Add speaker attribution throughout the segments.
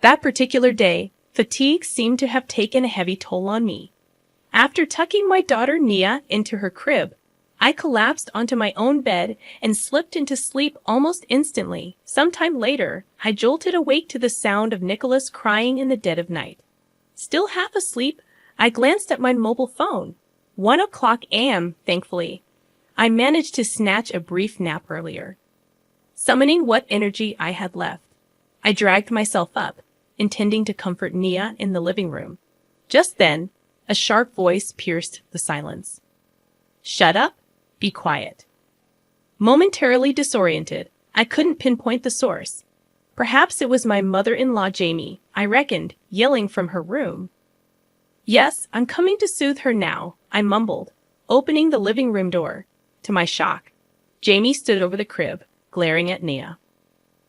Speaker 1: That particular day, fatigue seemed to have taken a heavy toll on me. After tucking my daughter Nia into her crib, I collapsed onto my own bed and slipped into sleep almost instantly. Sometime later, I jolted awake to the sound of Nicholas crying in the dead of night. Still half asleep, I glanced at my mobile phone. 1 o'clock a.m., thankfully. I managed to snatch a brief nap earlier. Summoning what energy I had left, I dragged myself up, intending to comfort Nia in the living room. Just then, a sharp voice pierced the silence. "Shut up. Be quiet." Momentarily disoriented, I couldn't pinpoint the source. Perhaps it was my mother-in-law Jamie, I reckoned, yelling from her room. "Yes, I'm coming to soothe her now," I mumbled, opening the living room door. To my shock, Jamie stood over the crib, glaring at Nia.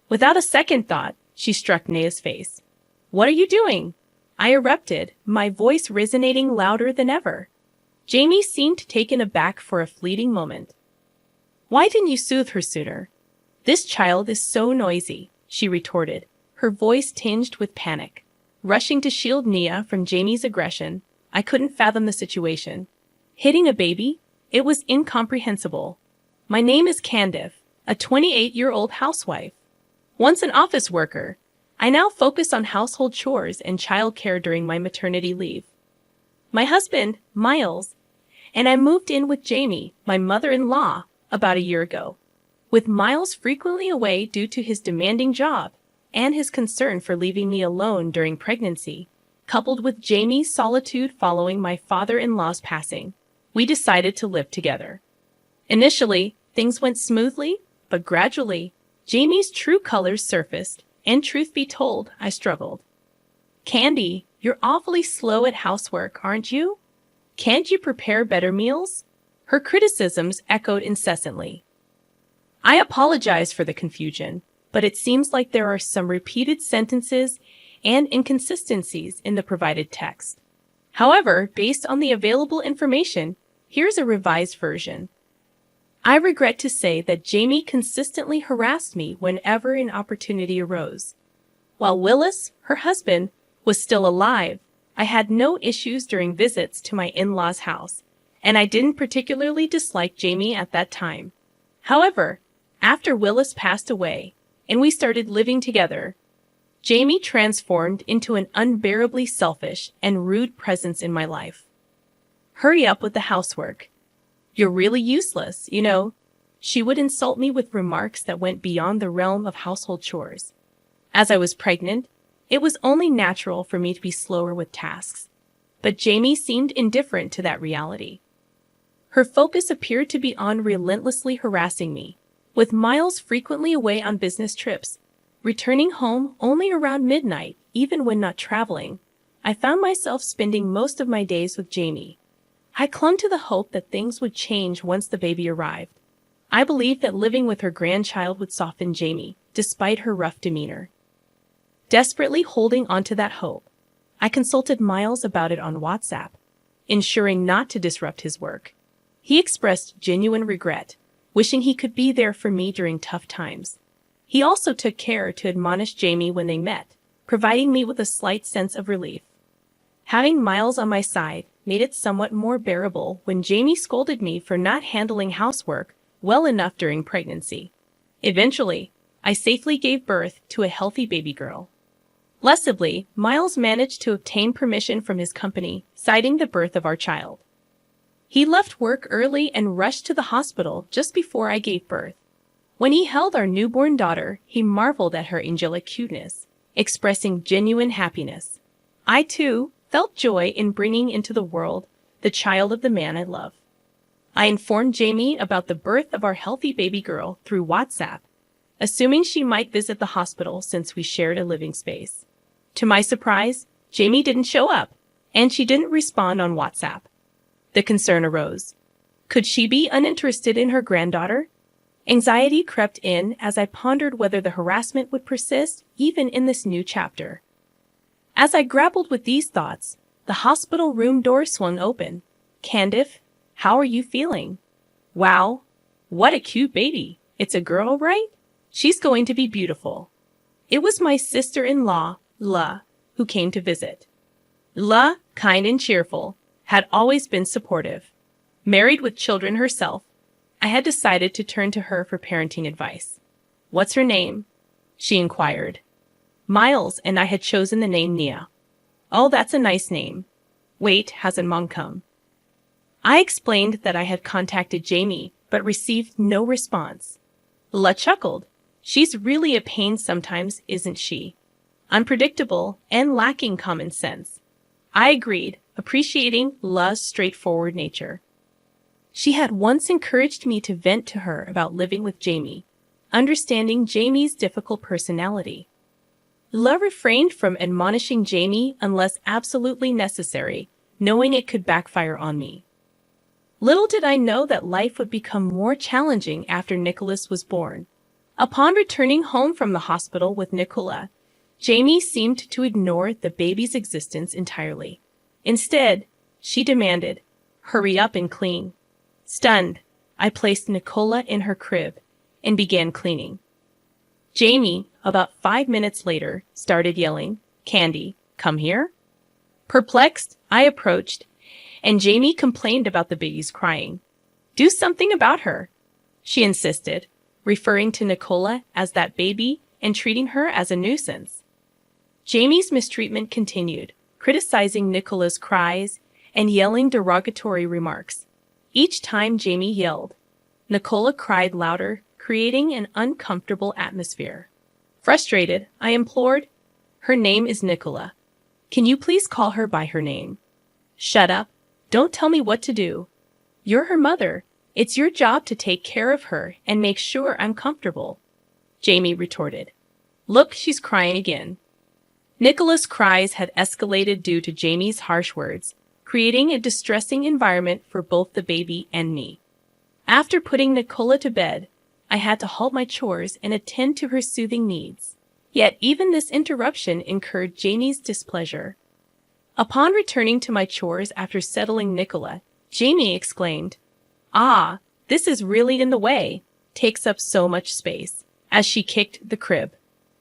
Speaker 1: Without a second thought, she struck Nia's face. "What are you doing?" I erupted, my voice resonating louder than ever. Jamie seemed taken aback for a fleeting moment. "Why didn't you soothe her sooner? This child is so noisy," she retorted, her voice tinged with panic. Rushing to shield Nia from Jamie's aggression, I couldn't fathom the situation. Hitting a baby? It was incomprehensible. My name is Candice, a 28-year-old housewife. Once an office worker, I now focus on household chores and childcare during my maternity leave. My husband, Miles, and I moved in with Jamie, my mother-in-law, about a year ago. With Miles frequently away due to his demanding job and his concern for leaving me alone during pregnancy, coupled with Jamie's solitude following my father-in-law's passing, we decided to live together. Initially, things went smoothly, but gradually, Jamie's true colors surfaced, and truth be told, I struggled. "Candy, you're awfully slow at housework, aren't you? Can't you prepare better meals?" Her criticisms echoed incessantly. I apologize for the confusion, but it seems like there are some repeated sentences and inconsistencies in the provided text. However, based on the available information, here's a revised version. I regret to say that Jamie consistently harassed me whenever an opportunity arose. While Willis, her husband, was still alive, I had no issues during visits to my in-laws' house, and I didn't particularly dislike Jamie at that time. However, after Willis passed away, and we started living together, Jamie transformed into an unbearably selfish and rude presence in my life. "Hurry up with the housework. You're really useless, you know." She would insult me with remarks that went beyond the realm of household chores. As I was pregnant, it was only natural for me to be slower with tasks. But Jamie seemed indifferent to that reality. Her focus appeared to be on relentlessly harassing me, with Miles frequently away on business trips, returning home only around midnight, even when not traveling. I found myself spending most of my days with Jamie. I clung to the hope that things would change once the baby arrived. I believed that living with her grandchild would soften Jamie, despite her rough demeanor. Desperately holding onto that hope, I consulted Miles about it on WhatsApp, ensuring not to disrupt his work. He expressed genuine regret, wishing he could be there for me during tough times. He also took care to admonish Jamie when they met, providing me with a slight sense of relief. Having Miles on my side made it somewhat more bearable when Jamie scolded me for not handling housework well enough during pregnancy. Eventually, I safely gave birth to a healthy baby girl. Blessedly, Miles managed to obtain permission from his company, citing the birth of our child. He left work early and rushed to the hospital just before I gave birth. When he held our newborn daughter, he marveled at her angelic cuteness, expressing genuine happiness. I, too, felt joy in bringing into the world the child of the man I love. I informed Jamie about the birth of our healthy baby girl through WhatsApp, assuming she might visit the hospital since we shared a living space. To my surprise, Jamie didn't show up, and she didn't respond on WhatsApp. The concern arose. Could she be uninterested in her granddaughter? Anxiety crept in as I pondered whether the harassment would persist even in this new chapter. As I grappled with these thoughts, the hospital room door swung open. "Candice, how are you feeling?" "Wow, what a cute baby. It's a girl, right? She's going to be beautiful." It was my sister-in-law, La, who came to visit. La, kind and cheerful, had always been supportive. Married with children herself, I had decided to turn to her for parenting advice. "What's her name?" she inquired. Miles and I had chosen the name Nia. "Oh, that's a nice name. Wait, hasn't Mom come?" I explained that I had contacted Jamie, but received no response. La chuckled. "She's really a pain sometimes, isn't she? Unpredictable and lacking common sense." I agreed, appreciating La's straightforward nature. She had once encouraged me to vent to her about living with Jamie, understanding Jamie's difficult personality. La refrained from admonishing Jamie unless absolutely necessary, knowing it could backfire on me. Little did I know that life would become more challenging after Nicholas was born. Upon returning home from the hospital with Nicola, Jamie seemed to ignore the baby's existence entirely. Instead, she demanded, "Hurry up and clean." Stunned, I placed Nicola in her crib and began cleaning. Jamie, about 5 minutes later, started yelling, "Candy, come here." Perplexed, I approached, and Jamie complained about the baby's crying. "Do something about her," she insisted, referring to Nicola as that baby and treating her as a nuisance. Jamie's mistreatment continued, criticizing Nicola's cries and yelling derogatory remarks. Each time Jamie yelled, Nicola cried louder, creating an uncomfortable atmosphere. Frustrated, I implored, "Her name is Nicola. Can you please call her by her name?" "Shut up. Don't tell me what to do. You're her mother. It's your job to take care of her and make sure I'm comfortable," Jamie retorted. "Look, she's crying again." Nicola's cries had escalated due to Jamie's harsh words, creating a distressing environment for both the baby and me. After putting Nicola to bed, I had to halt my chores and attend to her soothing needs. Yet even this interruption incurred Jamie's displeasure. Upon returning to my chores after settling Nicola, Jamie exclaimed, "Ah, this is really in the way. Takes up so much space," as she kicked the crib.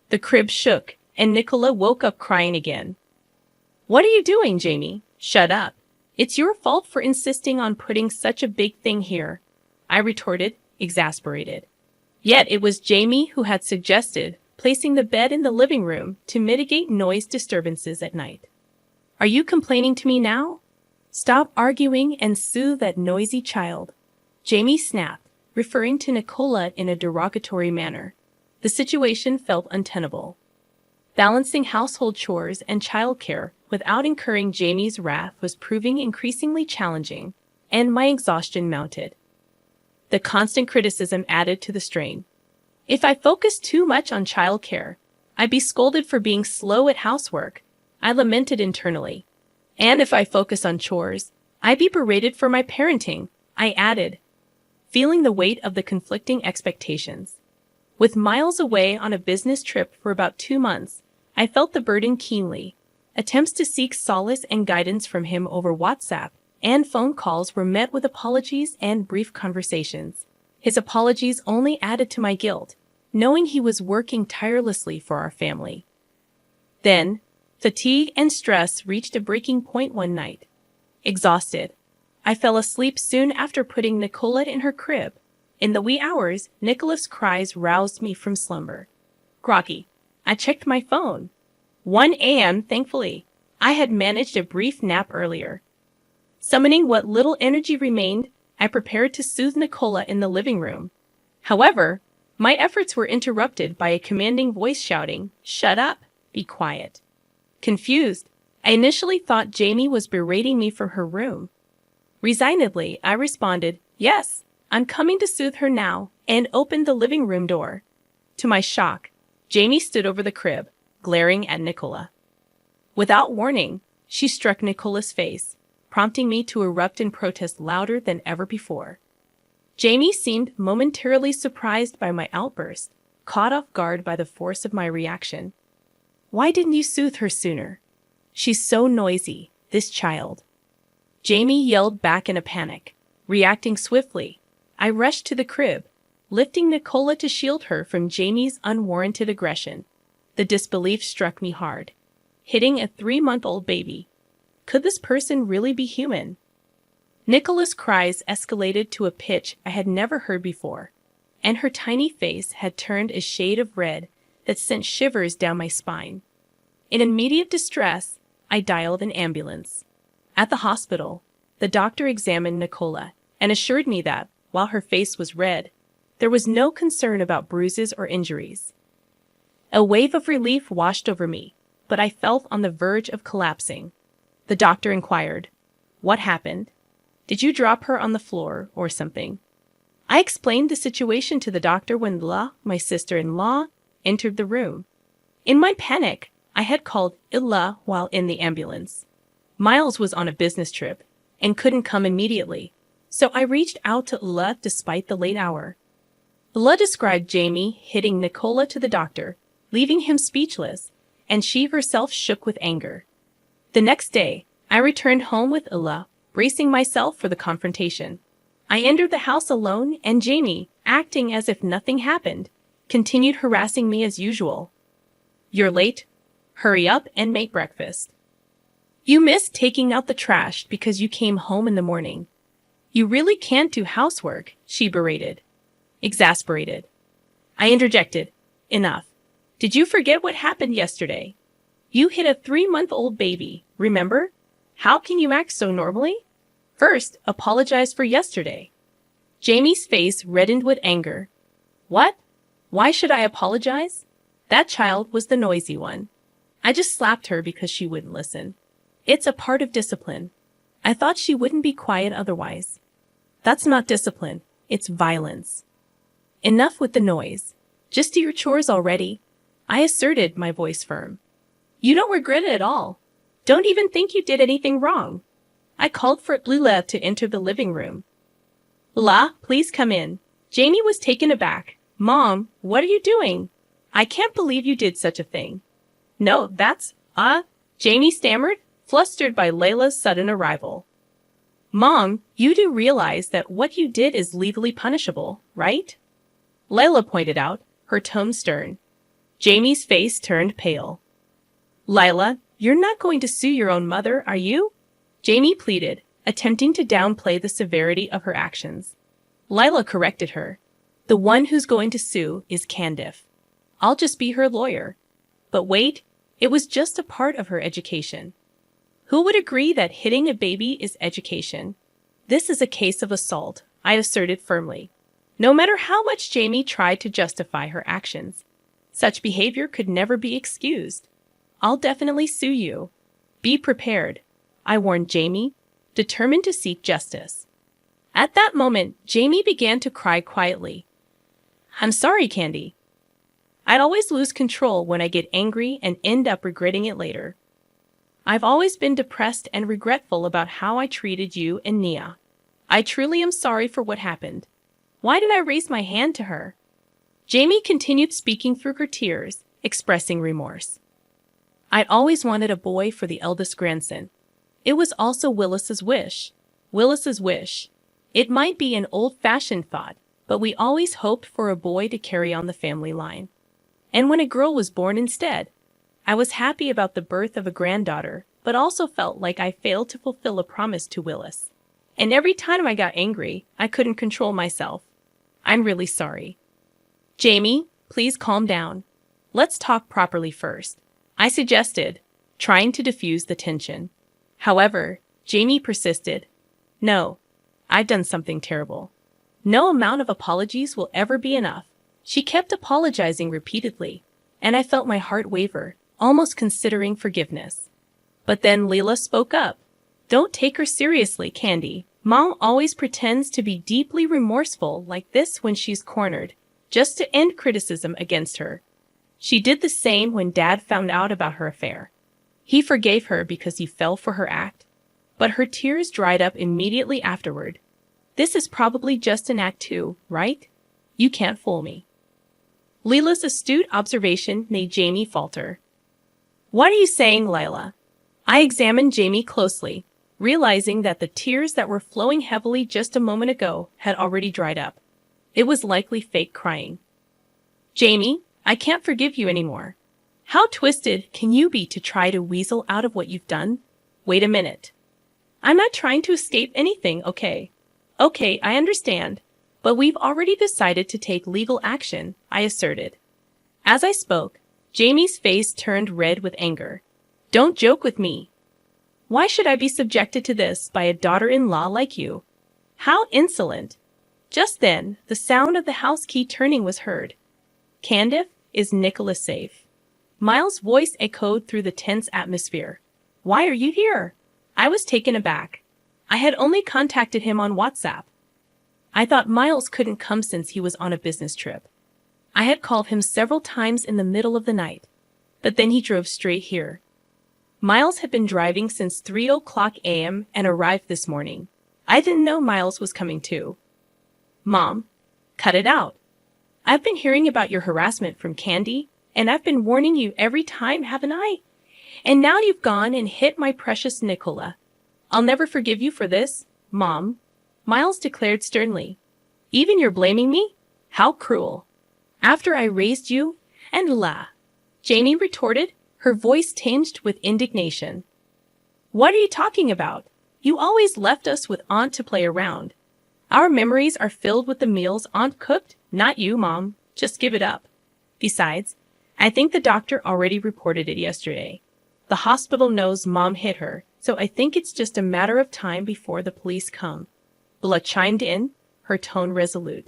Speaker 1: The crib shook, and Nicola woke up crying again. "What are you doing, Jamie? Shut up. It's your fault for insisting on putting such a big thing here," I retorted, exasperated. Yet it was Jamie who had suggested placing the bed in the living room to mitigate noise disturbances at night. "Are you complaining to me now? Stop arguing and soothe that noisy child," Jamie snapped, referring to Nicola in a derogatory manner. The situation felt untenable. Balancing household chores and childcare without incurring Jamie's wrath was proving increasingly challenging, and my exhaustion mounted. The constant criticism added to the strain. If I focused too much on childcare, I'd be scolded for being slow at housework, I lamented internally. And if I focus on chores, I'd be berated for my parenting, I added, feeling the weight of the conflicting expectations. With Miles away on a business trip for about 2 months, I felt the burden keenly. Attempts to seek solace and guidance from him over WhatsApp and phone calls were met with apologies and brief conversations. His apologies only added to my guilt, knowing he was working tirelessly for our family. Then, fatigue and stress reached a breaking point one night. Exhausted, I fell asleep soon after putting Nicola in her crib. In the wee hours, Nicola's cries roused me from slumber. Groggy, I checked my phone. 1 a.m., thankfully. I had managed a brief nap earlier. Summoning what little energy remained, I prepared to soothe Nicola in the living room. However, my efforts were interrupted by a commanding voice shouting, "Shut up! Be quiet!" Confused, I initially thought Jamie was berating me from her room. Resignedly, I responded, "Yes, I'm coming to soothe her now," and opened the living room door. To my shock, Jamie stood over the crib, glaring at Nicola. Without warning, she struck Nicola's face, prompting me to erupt in protest louder than ever before. Jamie seemed momentarily surprised by my outburst, caught off guard by the force of my reaction. "Why didn't you soothe her sooner? She's so noisy, this child," Jamie yelled back in a panic. Reacting swiftly, I rushed to the crib, lifting Nicola to shield her from Jamie's unwarranted aggression. The disbelief struck me hard. hitting a 3-month-old baby. Could this person really be human? Nicola's cries escalated to a pitch I had never heard before, and her tiny face had turned a shade of red that sent shivers down my spine. In immediate distress, I dialed an ambulance. At the hospital, the doctor examined Nicola and assured me that, while her face was red, there was no concern about bruises or injuries. A wave of relief washed over me, but I felt on the verge of collapsing. The doctor inquired, "What happened? Did you drop her on the floor or something?" I explained the situation to the doctor when La, my sister-in-law, entered the room. In my panic, I had called Illa while in the ambulance. Miles was on a business trip and couldn't come immediately, so I reached out to Illa despite the late hour. Illa described Jamie hitting Nicola to the doctor, leaving him speechless, and she herself shook with anger. The next day, I returned home with Illa, bracing myself for the confrontation. I entered the house alone, and Jamie, acting as if nothing happened, continued harassing me as usual. "You're late. Hurry up and make breakfast. You missed taking out the trash because you came home in the morning. You really can't do housework," she berated. Exasperated, I interjected, "Enough. Did you forget what happened yesterday? You hit a 3-month-old baby, remember? How can you act so normally? First, apologize for yesterday." Jamie's face reddened with anger. "What? Why should I apologize? That child was the noisy one. I just slapped her because she wouldn't listen. It's a part of discipline. I thought she wouldn't be quiet otherwise." "That's not discipline. It's violence." "Enough with the noise. Just do your chores already," I asserted, my voice firm. "You don't regret it at all. Don't even think you did anything wrong." I called for Lila to enter the living room. "La, please come in." Jamie was taken aback. "Mom, what are you doing? I can't believe you did such a thing." "No, that's, Jamie stammered, flustered by Layla's sudden arrival. "Mom, you do realize that what you did is legally punishable, right?" Layla pointed out, her tone stern. Jamie's face turned pale. "Lila, you're not going to sue your own mother, are you?" Jamie pleaded, attempting to downplay the severity of her actions. Lila corrected her. "The one who's going to sue is Candice. I'll just be her lawyer." But wait, it was just a part of her education. Who would agree that hitting a baby is education? "This is a case of assault," I asserted firmly. No matter how much Jamie tried to justify her actions, such behavior could never be excused. "I'll definitely sue you. Be prepared," I warned Jamie, determined to seek justice. At that moment, Jamie began to cry quietly. "I'm sorry, Candy. I'd always lose control when I get angry and end up regretting it later. I've always been depressed and regretful about how I treated you and Nia. I truly am sorry for what happened. Why did I raise my hand to her?" Jamie continued speaking through her tears, expressing remorse. "I'd always wanted a boy for the eldest grandson. It was also Willis's wish. Willis's wish. It might be an old-fashioned thought, but we always hoped for a boy to carry on the family line. And when a girl was born instead, I was happy about the birth of a granddaughter, but also felt like I failed to fulfill a promise to Willis. And every time I got angry, I couldn't control myself. I'm really sorry." "Jamie, please calm down. Let's talk properly first," I suggested, trying to diffuse the tension. However, Jamie persisted. "No, I've done something terrible. No amount of apologies will ever be enough." She kept apologizing repeatedly, and I felt my heart waver, almost considering forgiveness. But then Leela spoke up. "Don't take her seriously, Candy. Mom always pretends to be deeply remorseful like this when she's cornered, just to end criticism against her. She did the same when Dad found out about her affair. He forgave her because he fell for her act, but her tears dried up immediately afterward. This is probably just an act too, right? You can't fool me." Leela's astute observation made Jamie falter. "What are you saying, Lila?" I examined Jamie closely, realizing that the tears that were flowing heavily just a moment ago had already dried up. It was likely fake crying. "Jamie, I can't forgive you anymore. How twisted can you be to try to weasel out of what you've done? Wait a minute. I'm not trying to escape anything, okay? Okay, I understand. But we've already decided to take legal action, I asserted. As I spoke, Jamie's face turned red with anger. Don't joke with me. Why should I be subjected to this by a daughter-in-law like you? How insolent! Just then, the sound of the house key turning was heard. Candice, is Nicholas safe? Miles' voice echoed through the tense atmosphere. Why are you here? I was taken aback. I had only contacted him on WhatsApp. I thought Miles couldn't come since he was on a business trip. I had called him several times in the middle of the night, but then he drove straight here. Miles had been driving since 3:00 a.m. and arrived this morning. I didn't know Miles was coming too. Mom, cut it out. I've been hearing about your harassment from Candy, and I've been warning you every time, haven't I? And now you've gone and hit my precious Nicola. I'll never forgive you for this, Mom, Miles declared sternly. Even you're blaming me? How cruel. After I raised you, and Janie retorted, her voice tinged with indignation. What are you talking about? You always left us with Aunt to play around. Our memories are filled with the meals Aunt cooked, not you, Mom. Just give it up. Besides, I think the doctor already reported it yesterday. The hospital knows Mom hit her, so I think it's just a matter of time before the police come. Bella chimed in, her tone resolute.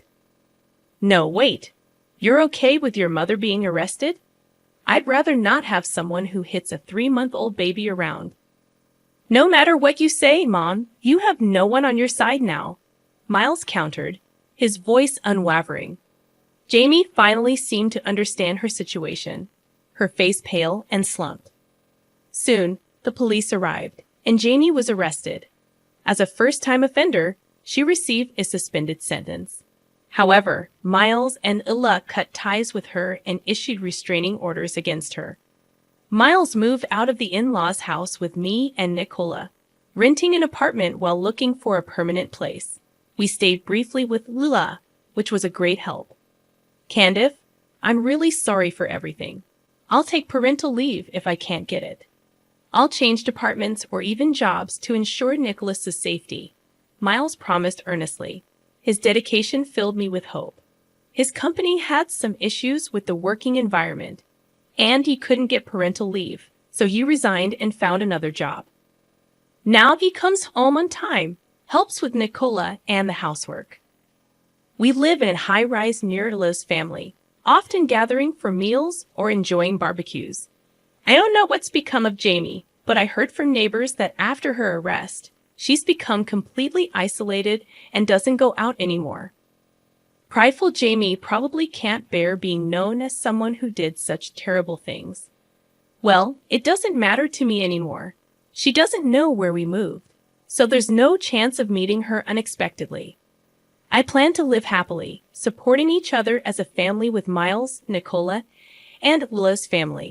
Speaker 1: No, wait. You're okay with your mother being arrested? I'd rather not have someone who hits a 3-month-old baby around. No matter what you say, Mom, you have no one on your side now, Miles countered, his voice unwavering. Jamie finally seemed to understand her situation, her face pale and slumped. Soon, the police arrived, and Jamie was arrested. As a first-time offender, she received a suspended sentence. However, Miles and Ella cut ties with her and issued restraining orders against her. Miles moved out of the in-laws' house with me and Nicola, renting an apartment while looking for a permanent place. We stayed briefly with Lula, which was a great help. Candice, I'm really sorry for everything. I'll take parental leave if I can't get it. I'll change departments or even jobs to ensure Nicholas's safety, Miles promised earnestly. His dedication filled me with hope. His company had some issues with the working environment, and he couldn't get parental leave, so he resigned and found another job. Now he comes home on time, helps with Nicola and the housework. We live in a high-rise near Liz family, often gathering for meals or enjoying barbecues. I don't know what's become of Jamie, but I heard from neighbors that after her arrest, she's become completely isolated and doesn't go out anymore. Prideful Jamie probably can't bear being known as someone who did such terrible things. Well, it doesn't matter to me anymore. She doesn't know where we moved, so there's no chance of meeting her unexpectedly. I plan to live happily, supporting each other as a family with Miles, Nicola, and Lila's family.